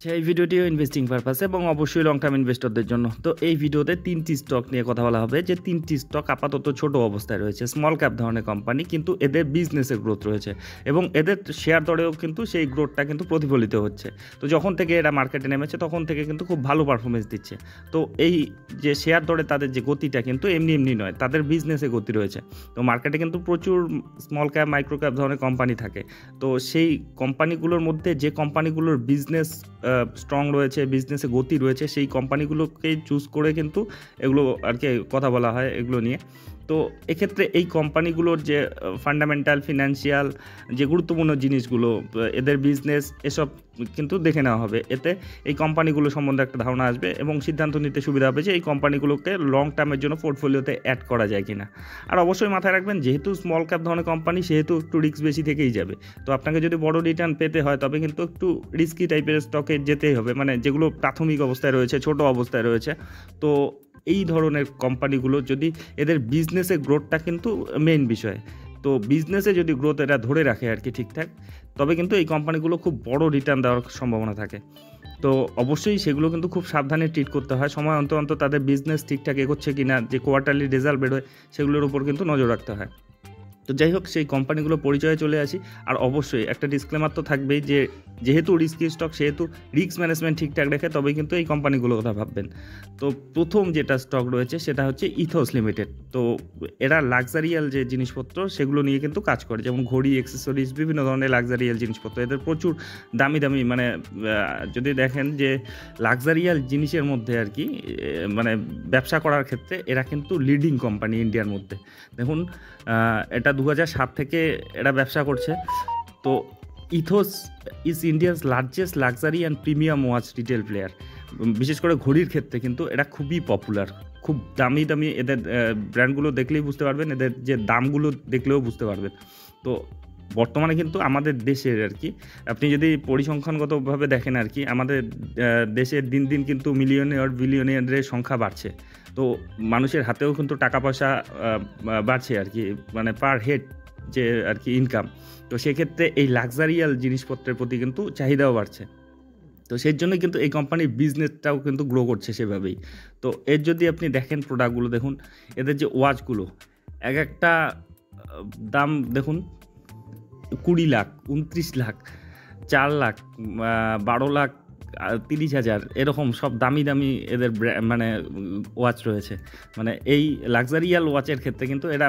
এই ভিডিওটিও investing purpose এবং অবশ্যই লং টার্ম ইনভেস্টরদের জন্য। তো এই ভিডিওতে 3টি স্টক নিয়ে কথা বলা হবে, যে 3টি স্টক আপাতত ছোট অবস্থায় রয়েছে, স্মল ক্যাপ ধরনের কোম্পানি, কিন্তু এদের বিজনেসের গ্রোথ রয়েছে এবং এদের শেয়ার দরেও কিন্তু সেই গ্রোথটা কিন্তু প্রতিফলিত হচ্ছে। তো যখন থেকে এরা মার্কেটে নেমেছে তখন থেকে কিন্তু খুব ভালো পারফরমেন্স দিচ্ছে। তো এই যে শেয়ার দরে তাদের যে গতিটা কিন্তু এমনি এমনি নয়, তাদের বিজনেসে গতি রয়েছে। তো মার্কেটে কিন্তু প্রচুর স্মল ক্যাপ মাইক্রো ক্যাপ ধরনের কোম্পানি থাকে। তো সেই কোম্পানিগুলোর মধ্যে যে কোম্পানিগুলোর বিজনেস স্ট্রং রয়েছে, বিজনেসে গতি রয়েছে, সেই কোম্পানিগুলোকেই চুজ করে কিন্তু এগুলো আর কি কথা বলা হয় এগুলো নিয়ে। তো এক্ষেত্রে এই কোম্পানিগুলোর যে ফান্ডামেন্টাল ফিনান্সিয়াল যে গুরুত্বপূর্ণ জিনিসগুলো, এদের বিজনেস, এসব কিন্তু দেখে নেওয়া হবে। এতে এই কোম্পানিগুলো সম্বন্ধে একটা ধারণা আসবে এবং সিদ্ধান্ত নিতে সুবিধা হবে যে এই কোম্পানিগুলোকে লং টার্মের জন্য পোর্টফোলিওতে অ্যাড করা যায় কিনা। আর অবশ্যই মাথায় রাখবেন, যেহেতু স্মল ক্যাপ ধরনের কোম্পানি সেহেতু একটু রিস্ক বেশি থেকেই যাবে। তো আপনাকে যদি বড় রিটার্ন পেতে হয় তবে কিন্তু একটু রিস্কি টাইপের স্টকে যেতেই হবে, মানে যেগুলো প্রাথমিক অবস্থায় রয়েছে, ছোট অবস্থায় রয়েছে। তো এই ধরনের কোম্পানিগুলো যদি এদের বিজনেসের গ্রোথটা কিন্তু মেইন বিষয়, তো বিজনেসে যদি গ্রোথ এরা ধরে রাখে আর কি ঠিকঠাক, তবে কিন্তু এই কোম্পানিগুলো খুব বড় রিটার্ন দেওয়ার সম্ভাবনা থাকে। তো অবশ্যই সেগুলো কিন্তু খুব সাবধানে ট্রিট করতে হয়, সময় অন্তর অন্তর তাদের বিজনেস ঠিকঠাক এগোচ্ছে কিনা, যে কোয়ার্টারলি রেজাল্ট বেরোয় সেগুলোর উপর কিন্তু নজর রাখতে হয়। তো যাই হোক, সেই কোম্পানিগুলো পরিচয়ে চলে আসি। আর অবশ্যই একটা ডিসক্লেমার তো থাকবেই, যে যেহেতু রিস্কি স্টক সেহেতু রিস্ক ম্যানেজমেন্ট ঠিকঠাক রেখে তবেই কিন্তু এই কোম্পানিগুলোর কথা ভাববেন। তো প্রথম যেটা স্টক রয়েছে সেটা হচ্ছে ইথোস লিমিটেড। তো এরা লাক্সারিয়াল যে জিনিসপত্র সেগুলো নিয়ে কিন্তু কাজ করে, যেমন ঘড়ি, অ্যাক্সেসরিজ, বিভিন্ন ধরনের লাক্সারিয়াল জিনিসপত্র। এদের প্রচুর দামি দামি, মানে যদি দেখেন যে লাক্সারিয়াল জিনিসের মধ্যে আর কি, মানে ব্যবসা করার ক্ষেত্রে এরা কিন্তু লিডিং কোম্পানি ইন্ডিয়ার মধ্যে। দেখুন, এটা 2007 থেকে এরা ব্যবসা করছে। তো ethos is India's largest luxury and premium watch retail player. বিশেষ করে ঘড়ির ক্ষেত্রে কিন্তু এরা খুবই পপুলার, খুব দামি দামি। এদের ব্র্যান্ডগুলো দেখলেই বুঝতে পারবেন, এদের যে দামগুলো দেখলেও বুঝতে পারবেন। তো বর্তমানে কিন্তু আমাদের দেশের আর কি, আপনি যদি পরিসংখ্যানগতভাবে দেখেন আর কি, আমাদের দেশের দিন দিন কিন্তু মিলিয়নিয়ার বিলিয়নিয়ারের সংখ্যা বাড়ছে। তো মানুষের হাতেও কিন্তু টাকা পয়সা বাড়ছে আর কি, মানে পার হেড যে আর কি ইনকাম। তো সেক্ষেত্রে এই লাক্সারিয়াল জিনিসপত্রের প্রতি কিন্তু চাহিদাও বাড়ছে। তো সেই জন্য কিন্তু এই কোম্পানির বিজনেসটাও কিন্তু গ্রো করছে সেভাবেই। তো এর যদি আপনি দেখেন প্রোডাক্টগুলো, দেখুন এদের যে ওয়াচগুলো, এক একটা দাম দেখুন, 20 লাখ, 29 লাখ, 4 লাখ, 12 লাখ, 30,000, এরকম সব দামি দামি এদের মানে ওয়াচ রয়েছে। মানে এই লাক্সারিয়াল ওয়াচের ক্ষেত্রে কিন্তু এরা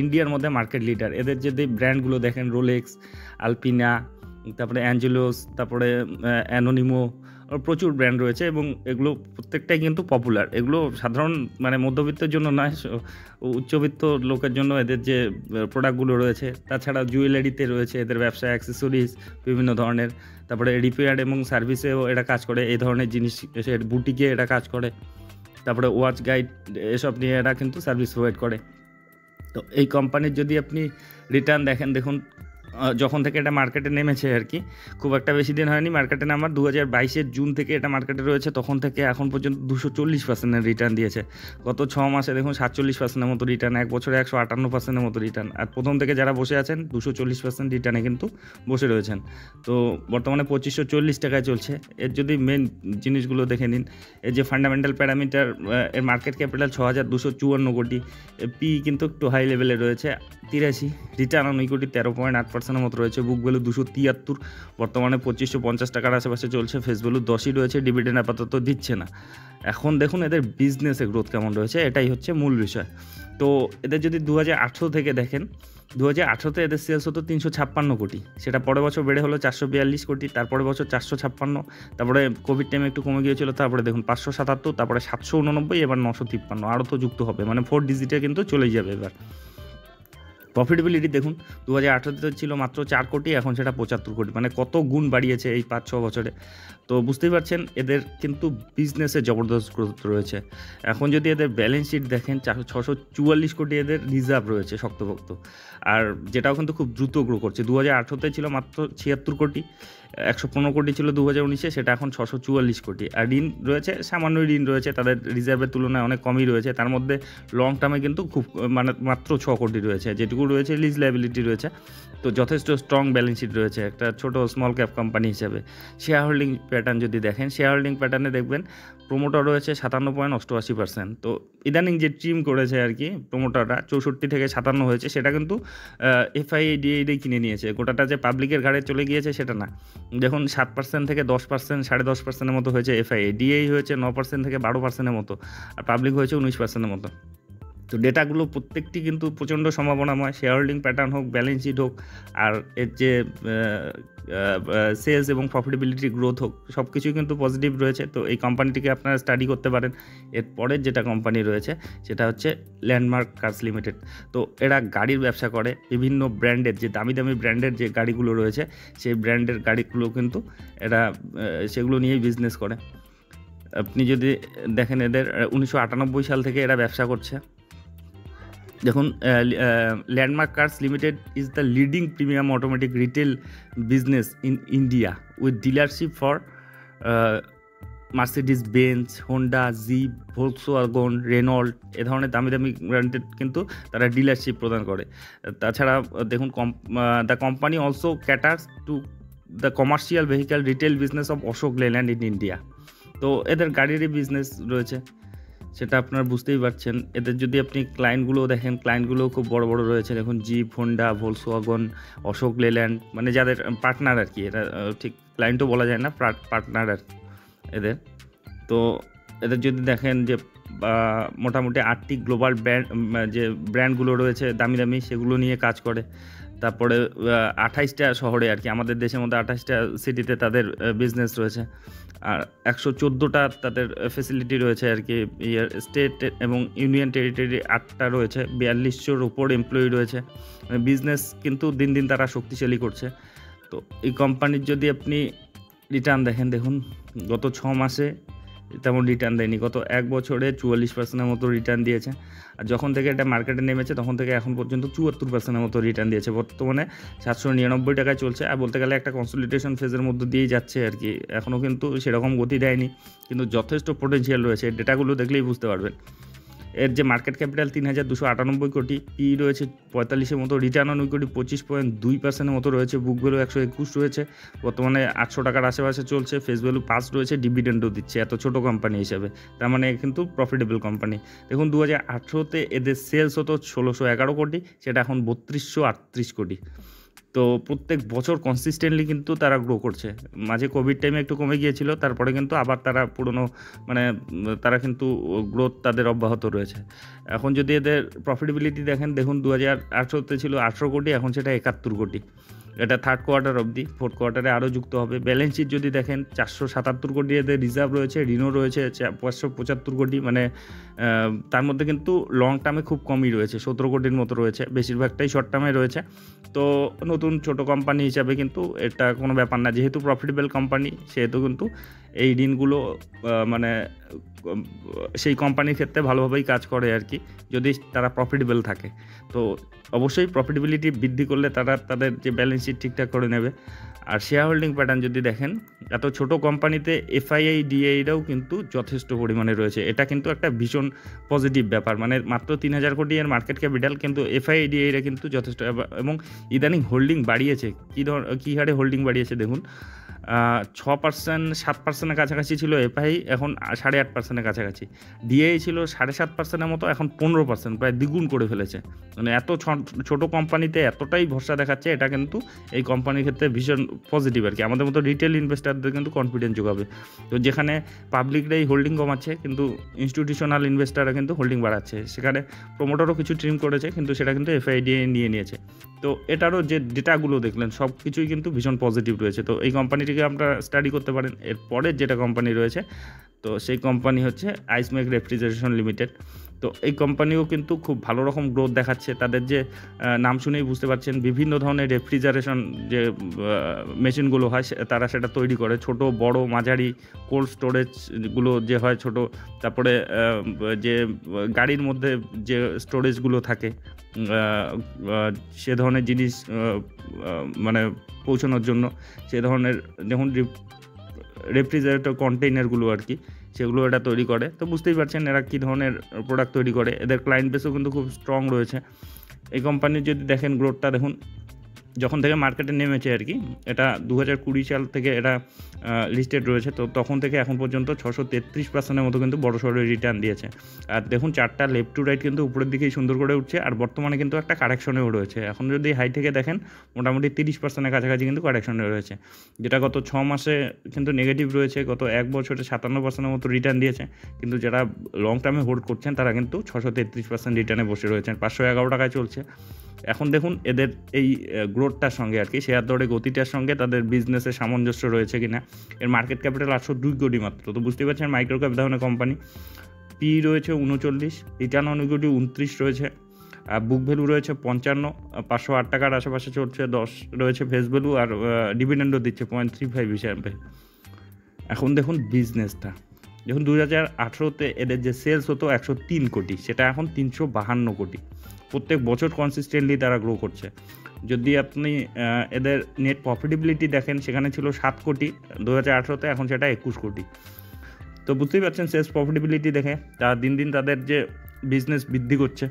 ইন্ডিয়ার মধ্যে মার্কেট লিডার। এদের যদি ব্র্যান্ডগুলো দেখেন, রোলেক্স, আলপিনা, তারপরে অ্যাঞ্জেলোস, তারপরে অ্যানোনিমো, প্রচুর ব্র্যান্ড রয়েছে এবং এগুলো প্রত্যেকটাই কিন্তু পপুলার। এগুলো সাধারণ মানে মধ্যবিত্তের জন্য নয়, উচ্চবিত্ত লোকের জন্য এদের যে প্রোডাক্টগুলো রয়েছে। তাছাড়া জুয়েলারিতে রয়েছে এদের ব্যবসা, অ্যাক্সেসরিজ বিভিন্ন ধরনের, তারপরে রিপেয়ার এবং সার্ভিসেও এরা কাজ করে, এই ধরনের জিনিস বুটিকে এরা কাজ করে, তারপরে ওয়াচ গাইড এসব নিয়ে এরা কিন্তু সার্ভিস প্রোভাইড করে। তো এই কোম্পানির যদি আপনি রিটার্ন দেখেন, দেখুন যখন থেকে এটা মার্কেটে নেমেছে আর কি, খুব একটা বেশি দিন হয়নি মার্কেটে নামার, 2022 জুন থেকে এটা মার্কেটে রয়েছে, তখন থেকে এখন পর্যন্ত 240% রিটার্ন দিয়েছে। গত 6 মাসে দেখুন 47% মতো রিটার্ন, এক বছরে 158% মতো রিটার্ন। আর প্রথম থেকে যারা বসে আছেন 240% রিটার্নে কিন্তু বসে রয়েছেন। তো বর্তমানে 2540 টাকায় চলছে। এর যদি মেন জিনিসগুলো দেখে নিন, এর যে ফান্ডামেন্টাল প্যারামিটার, এর মার্কেট ক্যাপিটাল 6254 কোটি, পি কিন্তু একটু হাই লেভেলে রয়েছে 83, রিটার্ন অন ইকুইটি 13.8% মতো রয়েছে, বুক ভ্যালু 273, বর্তমানে 2550 টাকার আশেপাশে চলছে, ফেস ভ্যালু 10ই রয়েছে, ডিভিডেন্ড আপাতত দিচ্ছে না। এখন দেখুন এদের বিজনেসে গ্রোথ কেমন রয়েছে, এটাই হচ্ছে মূল বিষয়। তো এদের যদি 2018 থেকে দেখেন, 2018-তে এদের সেলস হতো 356 কোটি, সেটা পরের বছর বেড়ে হলো 442 কোটি, তারপরে বছর 456, তারপরে কোভিড টাইমে একটু কমে গিয়েছিল, তারপরে দেখুন 577, তারপরে 789, এবার 953, আরও তো যুক্ত হবে, মানে 4 ডিজিটে কিন্তু চলেই যাবে এবার। প্রফিটেবিলিটি দেখুন, 2018-তে ছিল মাত্র 4 কোটি, এখন সেটা 75 কোটি, মানে কত গুণ বাড়িয়েছে এই 5-6 বছরে। তো বুঝতেই পারছেন এদের কিন্তু বিজনেসে জবরদস্ত গ্রোথ রয়েছে। এখন যদি এদের ব্যালেন্স শিট দেখেন, 644 কোটি এদের রিজার্ভ রয়েছে শক্তপোক্ত, আর যেটাও কিন্তু খুব দ্রুত গ্রো করছে। 2018-তে ছিল মাত্র 76 কোটি, 115 কোটি ছিল 2019-এ, সেটা এখন 644 কোটি। আর ঋণ রয়েছে, সামান্য ঋণ রয়েছে, তাদের রিজার্ভের তুলনায় অনেক কমই রয়েছে। তার মধ্যে লং টার্মে কিন্তু খুব মানে মাত্র 6 কোটি রয়েছে, যেটুকু রয়েছে লিজ লায়াবিলিটি রয়েছে। তো যথেষ্ট স্ট্রং ব্যালেন্স শিট রয়েছে একটা ছোট স্মল ক্যাপ কোম্পানি হিসেবে। শেয়ার হোল্ডিং প্যাটার্ন যদি দেখেন, শেয়ার হোল্ডিং প্যাটার্নে দেখবেন প্রোমোটার রয়েছে 57.88%। তো ইদানিং যে ট্রিম করেছে আর কি প্রোমোটাররা, 64 থেকে 57 হয়েছে, সেটা কিন্তু এফআইডিএইডি কিনে নিয়েছে। গোটাটা যে পাবলিকের ঘাড়ে চলে গিয়েছে সেটা না। দেখুন 7% থেকে 10%, 10.5%-এর মতো হয়েছে এফআইডিএই হয়েছে 9% থেকে 12%-এর মতো, আর পাবলিক হয়েছে 19%-এর মতো। তো ডেটাগুলো প্রত্যেকটি কিন্তু প্রচণ্ড সম্ভাবনাময়, শেয়ার হোল্ডিং প্যাটার্ন হোক, ব্যালেন্স শিট হোক, আর এর যে সেলস এবং প্রফিটেবিলিটি গ্রোথ হোক, সব কিছুই কিন্তু পজিটিভ রয়েছে। তো এই কোম্পানিটিকে আপনারা স্টাডি করতে পারেন। এরপরের যেটা কোম্পানি রয়েছে সেটা হচ্ছে ল্যান্ডমার্ক কার্স লিমিটেড। তো এরা গাড়ির ব্যবসা করে, বিভিন্ন ব্র্যান্ডের যে দামি দামি ব্র্যান্ডের যে গাড়িগুলো রয়েছে সেই ব্র্যান্ডের গাড়িগুলো কিন্তু এরা সেগুলো নিয়েই বিজনেস করে। আপনি যদি দেখেন এদের 1998 সাল থেকে এরা ব্যবসা করছে। দেখুন landmark cars limited is the leading premium automatic retail business in India with dealership for Mercedes Benz, Honda, Jeep, Volkswagen, Renault এ ধরনের দামি দামি ব্র্যান্ডের কিন্তু তারা ডিলারশিপ প্রদান করে। তাছাড়া দেখুন the company also caters to the commercial vehicle retail business of Ashok Leyland in India. তো এদের গাড়িরই বিজনেস রয়েছে, সেটা আপনারা বুঝতেই পারছেন। এদের যদি আপনি ক্লায়েন্টগুলো দেখেন, ক্লায়েন্টগুলোও খুব বড় বড় রয়েছে। দেখুন জিপ, হোন্ডা, ভোলক্সওয়াগন, অশোক লেল্যান্ড, মানে যাদের পার্টনার আর কি, এটা ঠিক ক্লায়েন্টও বলা যায় না, পার্টনার আর এদের। তো এদের যদি দেখেন যে মোটামুটি 8টি গ্লোবাল যে ব্র্যান্ডগুলো রয়েছে দামি দামি, সেগুলো নিয়ে কাজ করে। তারপরে 28টা শহরে আর কি, আমাদের দেশের মধ্যে 28টা সিটিতে তাদের বিজনেস রয়েছে। আর 114টা তাদের ফেসিলিটি রয়েছে আর কি। স্টেট এবং ইউনিয়ন টেরিটরি 8টা রয়েছে, 4200-র উপর এমপ্লয়ি রয়েছে। বিজনেস কিন্তু দিন দিন তারা শক্তিশালী করছে। তো এই কোম্পানির যদি আপনি রিটার্ন দেখেন, দেখুন গত 6 মাসে তেমন রিটার্ন দেয়নি, গত 1 বছরে 44%-এর মতো রিটার্ন দিয়েছে। আর যখন থেকে এটা মার্কেটে নেমেছে তখন থেকে এখন পর্যন্ত 74%-এর মতো রিটার্ন দিয়েছে। বর্তমানে 799 টাকায় চলছে। আর বলতে গেলে একটা কনসলিডেশন ফেজের মধ্যে দিয়েই যাচ্ছে আর কি, এখনও কিন্তু সেরকম গতি দেয়নি, কিন্তু যথেষ্ট পোটেনশিয়াল রয়েছে। ডেটাগুলো দেখলেই বুঝতে পারবেন। এর যে মার্কেট ক্যাপিটাল 3298 কোটি, পি রয়েছে 45-এর মতো, রিটার্ন অন ইকুইটি 25.2%-এর মতো রয়েছে, বুক ভ্যালু 121 রয়েছে, বর্তমানে 800 টাকার আশেপাশে চলছে, ফেস ভ্যালু 5 রয়েছে, ডিভিডেন্ডও দিচ্ছে এত ছোট কোম্পানি হিসেবে। তার মানে কিন্তু প্রফিটেবল কোম্পানি। দেখুন 2018-তে এদের সেলস হতো 1611 কোটি, সেটা এখন 3238 কোটি। তো প্রত্যেক বছর কনসিস্টেন্টলি কিন্তু তারা গ্রো করছে। মাঝে কোভিড টাইমে একটু কমে গিয়েছিল, তারপরে কিন্তু আবার তারা পুরনো মানে তারা কিন্তু গ্রোথ তাদের অব্যাহত রয়েছে। এখন যদি এদের প্রফিটেবিলিটি দেখেন, দেখুন 2018-তে ছিল 18 কোটি, এখন সেটা 71 কোটি। এটা থার্ড কোয়ার্টার অবধি, ফোর্থ কোয়ার্টারে আরও যুক্ত হবে। ব্যালেন্স শিট যদি দেখেন 477 কোটি এদের রিজার্ভ রয়েছে, ঋণও রয়েছে 575 কোটি, মানে তার মধ্যে কিন্তু লং টার্মে খুব কমই রয়েছে, 17 কোটির মতো রয়েছে, বেশিরভাগটাই শর্ট টার্মে রয়েছে। তো নতুন ছোট কোম্পানি হিসাবে কিন্তু এটা কোনো ব্যাপার না, যেহেতু প্রফিটেবল কোম্পানি সেহেতু কিন্তু এই ঋণগুলো মানে সেই কোম্পানির ক্ষেত্রে ভালোভাবেই কাজ করে আর কি, যদি তারা প্রফিটেবল থাকে। তো অবশ্যই প্রফিটেবিলিটি বৃদ্ধি করলে তারা তাদের যে ব্যালেন্স শিট ঠিকঠাক করে নেবে। আর শেয়ার হোল্ডিং প্যাটার্ন যদি দেখেন, এত ছোট কোম্পানিতে এফআইআইডিআইরাও কিন্তু যথেষ্ট পরিমাণে রয়েছে। এটা কিন্তু একটা ভীষণ পজিটিভ ব্যাপার, মানে মাত্র 3000 কোটি এর মার্কেট ক্যাপিটাল, কিন্তু এফআইআইডিআইরা কিন্তু যথেষ্ট, এবং ইদানিং হোল্ডিং বাড়িয়েছে। কী হারে হোল্ডিং বাড়িয়েছে দেখুন, 6%, 7%-এর কাছাকাছি ছিল এফআই, এখন 8.5%-এর কাছাকাছি। ডিআই ছিল 7.5%-এর মতো, এখন 15%, প্রায় দ্বিগুণ করে ফেলেছে। মানে এত ছোট কোম্পানিতে এতটাই ভরসা দেখাচ্ছে, এটা কিন্তু এই কোম্পানির ক্ষেত্রে ভীষণ পজিটিভ আর কি। আমাদের মতো রিটেল ইনভেস্টারদের কিন্তু কনফিডেন্স যোগাবে। তো যেখানে পাবলিকরাই হোল্ডিং কমাচ্ছে, কিন্তু ইনস্টিটিউশনাল ইনভেস্টাররা কিন্তু হোল্ডিং বাড়াচ্ছে। সেখানে প্রোমোটারও কিছু ট্রিম করেছে, কিন্তু সেটা কিন্তু এফআইডিআই নিয়ে নিয়েছে। তো এটারও যে ডেটাগুলো দেখলেন সব কিছুই কিন্তু ভীষণ পজিটিভ রয়েছে। তো এই কোম্পানিটিকে আপনারা স্টাডি করতে পারেন। এরপরের যেটা কোম্পানি রয়েছে তো সেই কোম্পানি হচ্ছে আইসমেক রেফ্রিজারেশন লিমিটেড। তো এই কোম্পানিও কিন্তু খুব ভালো রকম গ্রোথ দেখাচ্ছে। তাদের যে নাম শুনেই বুঝতে পারছেন বিভিন্ন ধরনের রেফ্রিজারেশন যে মেশিনগুলো হয় তারা সেটা তৈরি করে, ছোট বড় মাঝারি কোল্ড স্টোরেজগুলো যে হয় ছোট, তারপরে যে গাড়ির মধ্যে যে স্টোরেজগুলো থাকে সে ধরনের জিনিস মানে পৌঁছানোর জন্য সে ধরনের দেখুন রেফ্রিজারেটর কন্টেইনারগুলো আর কি, সেগুলো এটা তৈরি করে। তো বুঝতেই পারছেন এরা কী ধরনের প্রোডাক্ট তৈরি করে। এদের ক্লায়েন্ট বেসও কিন্তু খুব স্ট্রং রয়েছে। এই কোম্পানির যদি দেখেন গ্রোথটা দেখুন, যখন থেকে মার্কেটে নেমেছে আর কি, এটা 2020 সাল থেকে এটা লিস্টেড রয়েছে। তো তখন থেকে এখন পর্যন্ত 633% মতো কিন্তু বড় সড়ো রিটার্ন দিয়েছে। আর দেখুন চারটা লেফট টু রাইট কিন্তু উপরের দিকেই সুন্দর করে উঠছে, আর বর্তমানে কিন্তু একটা কারেকশনেও রয়েছে। এখন যদি হাই থেকে দেখেন মোটামুটি 30%-এর কাছাকাছি কিন্তু কারেকশনে রয়েছে, যেটা গত 6 মাসে কিন্তু নেগেটিভ রয়েছে। গত 1 বছরে 57%-এর মতো রিটার্ন দিয়েছে, কিন্তু যারা লং টার্মে হোল্ড করছেন তারা কিন্তু 633% রিটার্নে বসে রয়েছেন। 511 টাকায় চলছে। এখন দেখুন এদের এই গ্রোথটার সঙ্গে আর কি, শেয়ার দরে গতিটার সঙ্গে তাদের বিজনেসের সামঞ্জস্য রয়েছে কিনা। এর মার্কেট ক্যাপিটাল 802 কোটি মাত্র। তো বুঝতে পারছেন মাইক্রো ক্যাপ ধরনের কোম্পানি। পি রয়েছে 39, রিটার্ন অন ইকুইটি 29 রয়েছে, বুক ভ্যালু রয়েছে 55, 508 টাকার আশেপাশে চলছে, 10 রয়েছে ফেস ভ্যালু, আর ডিভিডেন্ডও দিচ্ছে 0.35 হিসাবে। এখন দেখুন বিজনেসটা, দেখুন 2018-তে এদের যে সেলস হতো 103 কোটি, সেটা এখন 352 কোটি। প্রত্যেক বছর কনসিস্টেন্টলি তারা গ্রো করছে। যদি আপনি এদের নেট প্রফিটেবিলিটি দেখেন, সেখানে ছিল 7 কোটি 2018-তে, এখন সেটা 21 কোটি। তো বুঝতেই পারছেন সেলস প্রফিটেবিলিটি দেখে তারা দিন দিন তাদের যে বিজনেস বৃদ্ধি করছে।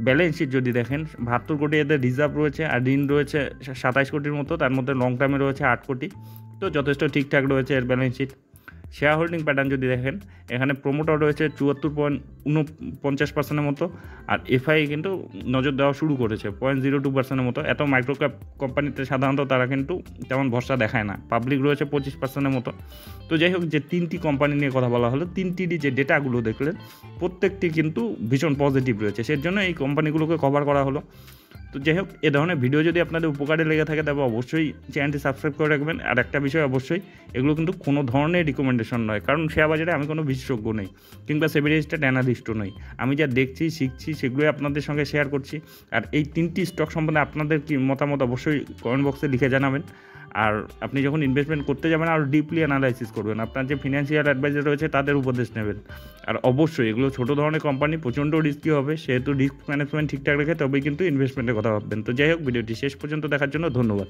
ব্যালেন্স শিট যদি দেখেন 72 কোটি এদের রিজার্ভ রয়েছে, আর ঋণ রয়েছে 27 কোটির মতো, তার মধ্যে লং টার্মে রয়েছে 8 কোটি। তো যথেষ্ট ঠিকঠাক রয়েছে এর balance sheet. Shareholding pattern যদি দেখেন, এখানে প্রোমোটার রয়েছে 74.49%-এর মতো, আর এফআই কিন্তু নজর দেওয়া শুরু করেছে 0.02%-এর মতো। এত মাইক্রো ক্যাপ কোম্পানিতে সাধারণত তারা কিন্তু তেমন ভরসা দেখায় না। পাবলিক রয়েছে 25%-এর মতো। তো যাই হোক, যে 3টি কোম্পানি নিয়ে কথা বলা হলো, 3টিরই যে ডেটাগুলো দেখলেন প্রত্যেকটি কিন্তু ভীষণ পজিটিভ রয়েছে, সেই জন্য এই কোম্পানিগুলোকে কভার করা হলো। তো যাই হোক, এ ধরনের ভিডিও যদি আপনাদের উপকারে লেগে থাকে তবে অবশ্যই চ্যানেলটি সাবস্ক্রাইব করে রাখবেন। আর একটা বিষয় অবশ্যই, এগুলো কিন্তু কোনো ধরনের রিকমেন্ডেশন নয়, কারণ শেয়ার বাজারে আমি কোনো বিশেষজ্ঞ নই কিংবা সেবি রেজিস্টার্ড অ্যানালিস্টও নই। আমি যা দেখছি শিখছি সেগুলোই আপনাদের সঙ্গে শেয়ার করছি। আর এই 3টি স্টক সম্বন্ধে আপনাদের কি মতামত অবশ্যই কমেন্ট বক্সে লিখে জানাবেন। আর আপনি যখন ইনভেস্টমেন্ট করতে যাবেন আরও ডিপলি অ্যানালাইসিস করবেন, আপনার যে ফিনান্সিয়াল অ্যাডভাইজার রয়েছে তাদের উপদেশ নেবেন। আর অবশ্যই এগুলো ছোটো ধরনের কোম্পানি, প্রচণ্ড রিস্কি হবে, সেহেতু রিস্ক ম্যানেজমেন্ট ঠিকঠাক রেখে তবেই কিন্তু ইনভেস্টমেন্টের কথা ভাববেন। তো যাই হোক, ভিডিওটি শেষ পর্যন্ত দেখার জন্য ধন্যবাদ।